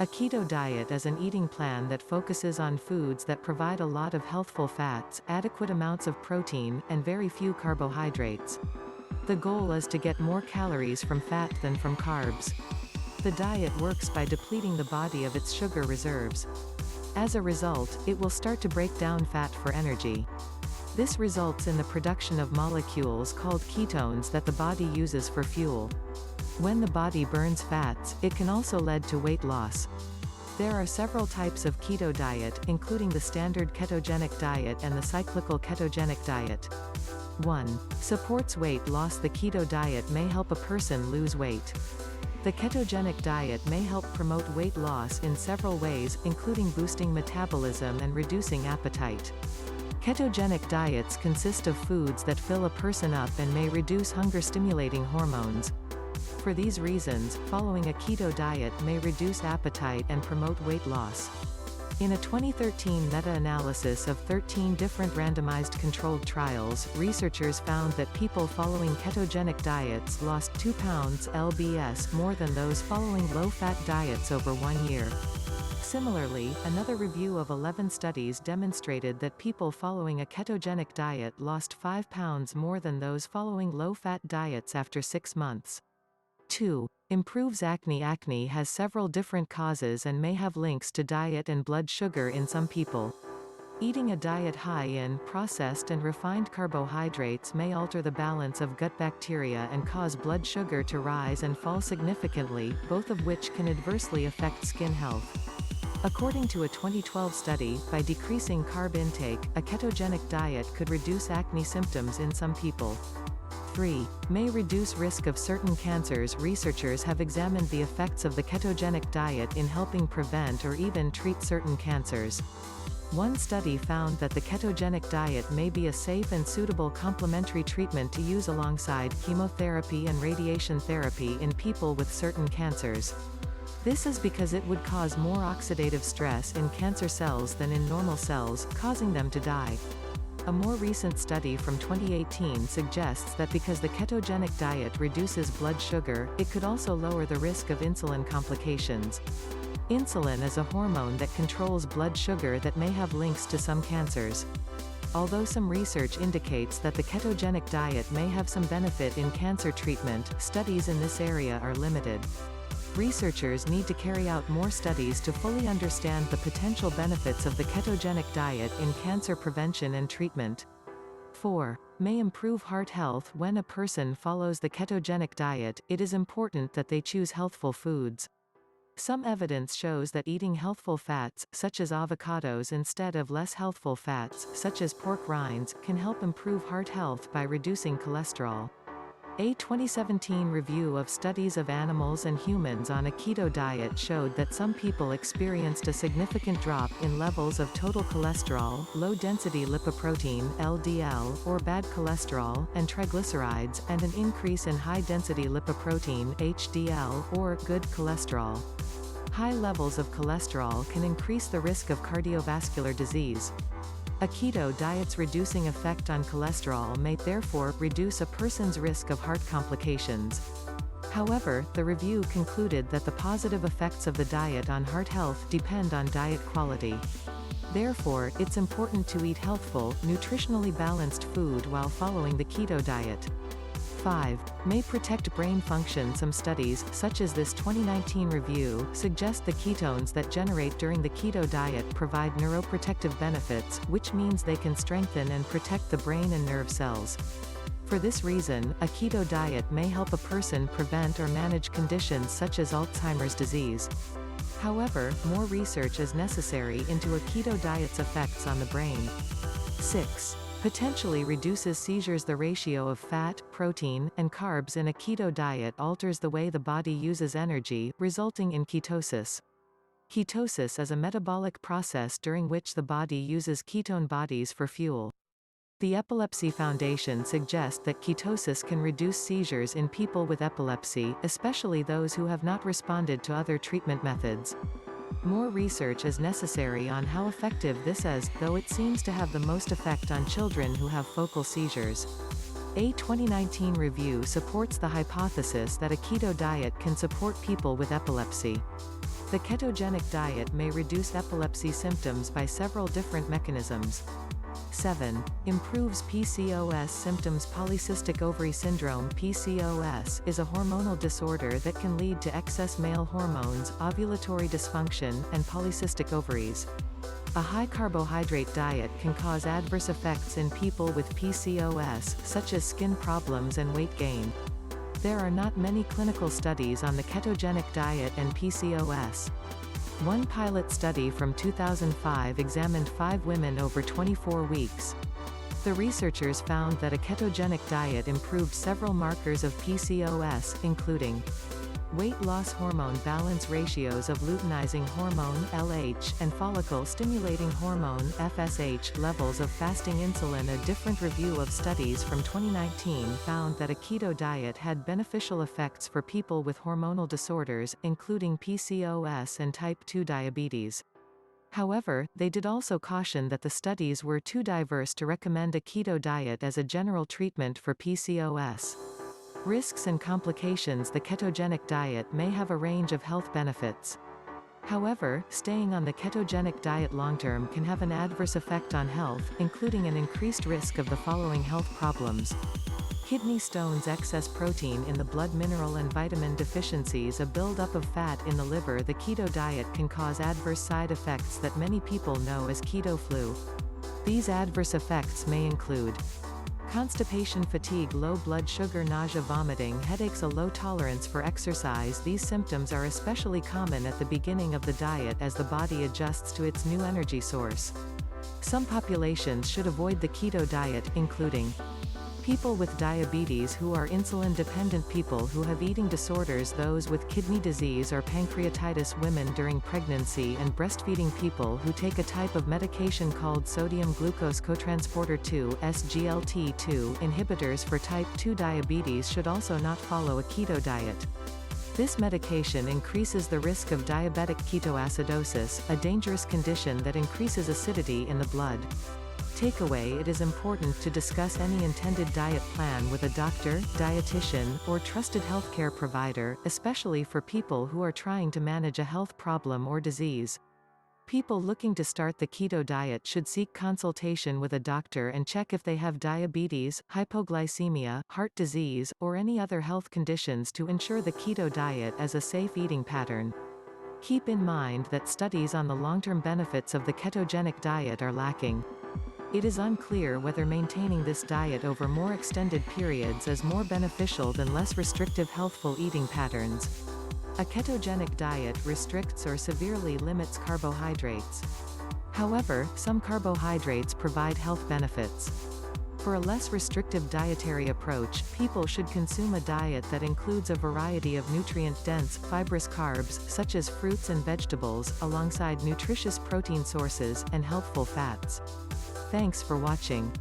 A keto diet is an eating plan that focuses on foods that provide a lot of healthful fats, adequate amounts of protein, and very few carbohydrates. The goal is to get more calories from fat than from carbs. The diet works by depleting the body of its sugar reserves. As a result, it will start to break down fat for energy. This results in the production of molecules called ketones that the body uses for fuel. When the body burns fats, it can also lead to weight loss. There are several types of keto diet, including the standard ketogenic diet and the cyclical ketogenic diet. 1. Supports weight loss. The keto diet may help a person lose weight. The ketogenic diet may help promote weight loss in several ways, including boosting metabolism and reducing appetite. Ketogenic diets consist of foods that fill a person up and may reduce hunger-stimulating hormones. For these reasons, following a keto diet may reduce appetite and promote weight loss. In a 2013 meta-analysis of 13 different randomized controlled trials, researchers found that people following ketogenic diets lost 2 pounds lbs more than those following low-fat diets over 1 year. Similarly, another review of 11 studies demonstrated that people following a ketogenic diet lost 5 pounds more than those following low-fat diets after 6 months. 2. Improves acne. Acne has several different causes and may have links to diet and blood sugar in some people. Eating a diet high in processed and refined carbohydrates may alter the balance of gut bacteria and cause blood sugar to rise and fall significantly, both of which can adversely affect skin health. According to a 2012 study, by decreasing carb intake, a ketogenic diet could reduce acne symptoms in some people. 3. May reduce risk of certain cancers. Researchers have examined the effects of the ketogenic diet in helping prevent or even treat certain cancers. One study found that the ketogenic diet may be a safe and suitable complementary treatment to use alongside chemotherapy and radiation therapy in people with certain cancers. This is because it would cause more oxidative stress in cancer cells than in normal cells, causing them to die. A more recent study from 2018 suggests that because the ketogenic diet reduces blood sugar, it could also lower the risk of insulin complications. Insulin is a hormone that controls blood sugar that may have links to some cancers. Although some research indicates that the ketogenic diet may have some benefit in cancer treatment, studies in this area are limited. Researchers need to carry out more studies to fully understand the potential benefits of the ketogenic diet in cancer prevention and treatment. 4. May improve heart health. When a person follows the ketogenic diet, it is important that they choose healthful foods. Some evidence shows that eating healthful fats, such as avocados instead of less healthful fats, such as pork rinds, can help improve heart health by reducing cholesterol. A 2017 review of studies of animals and humans on a keto diet showed that some people experienced a significant drop in levels of total cholesterol, low-density lipoprotein (LDL), or bad cholesterol, and triglycerides, and an increase in high-density lipoprotein (HDL), or good cholesterol. High levels of cholesterol can increase the risk of cardiovascular disease. A keto diet's reducing effect on cholesterol may therefore reduce a person's risk of heart complications. However, the review concluded that the positive effects of the diet on heart health depend on diet quality. Therefore, it's important to eat healthful, nutritionally balanced food while following the keto diet. 5. May protect brain function. Some studies, such as this 2019 review, suggest the ketones that generate during the keto diet provide neuroprotective benefits, which means they can strengthen and protect the brain and nerve cells. For this reason, a keto diet may help a person prevent or manage conditions such as Alzheimer's disease. However, more research is necessary into a keto diet's effects on the brain. 6. Potentially reduces seizures. The ratio of fat, protein, and carbs in a keto diet alters the way the body uses energy, resulting in ketosis. Ketosis is a metabolic process during which the body uses ketone bodies for fuel. The Epilepsy Foundation suggests that ketosis can reduce seizures in people with epilepsy, especially those who have not responded to other treatment methods. More research is necessary on how effective this is, though it seems to have the most effect on children who have focal seizures. A 2019 review supports the hypothesis that a keto diet can support people with epilepsy. The ketogenic diet may reduce epilepsy symptoms by several different mechanisms. 7. Improves PCOS symptoms. Polycystic ovary syndrome (PCOS) is a hormonal disorder that can lead to excess male hormones, ovulatory dysfunction, and polycystic ovaries. A high carbohydrate diet can cause adverse effects in people with PCOS, such as skin problems and weight gain. There are not many clinical studies on the ketogenic diet and PCOS. One pilot study from 2005 examined 5 women over 24 weeks. The researchers found that a ketogenic diet improved several markers of PCOS, including weight loss hormone balance ratios of luteinizing hormone (LH) and follicle-stimulating hormone (FSH) levels of fasting insulin. A different review of studies from 2019 found that a keto diet had beneficial effects for people with hormonal disorders, including PCOS and type 2 diabetes. However, they did also caution that the studies were too diverse to recommend a keto diet as a general treatment for PCOS. Risks and complications. The ketogenic diet may have a range of health benefits. However, staying on the ketogenic diet long-term can have an adverse effect on health, including an increased risk of the following health problems: kidney stones, excess protein in the blood, mineral and vitamin deficiencies, a buildup of fat in the liver. The keto diet can cause adverse side effects that many people know as keto flu. These adverse effects may include constipation, fatigue, low blood sugar, nausea, vomiting, headaches, a low tolerance for exercise. These symptoms are especially common at the beginning of the diet as the body adjusts to its new energy source. Some populations should avoid the keto diet, including people with diabetes who are insulin-dependent, people who have eating disorders, those with kidney disease or pancreatitis, women during pregnancy and breastfeeding, people who take a type of medication called sodium glucose cotransporter 2 (SGLT2) inhibitors for type 2 diabetes should also not follow a keto diet. This medication increases the risk of diabetic ketoacidosis, a dangerous condition that increases acidity in the blood. Takeaway: it is important to discuss any intended diet plan with a doctor, dietitian, or trusted healthcare provider, especially for people who are trying to manage a health problem or disease. People looking to start the keto diet should seek consultation with a doctor and check if they have diabetes, hypoglycemia, heart disease, or any other health conditions to ensure the keto diet is a safe eating pattern. Keep in mind that studies on the long-term benefits of the ketogenic diet are lacking. It is unclear whether maintaining this diet over more extended periods is more beneficial than less restrictive healthful eating patterns. A ketogenic diet restricts or severely limits carbohydrates. However, some carbohydrates provide health benefits. For a less restrictive dietary approach, people should consume a diet that includes a variety of nutrient-dense, fibrous carbs, such as fruits and vegetables, alongside nutritious protein sources and healthful fats. Thanks for watching.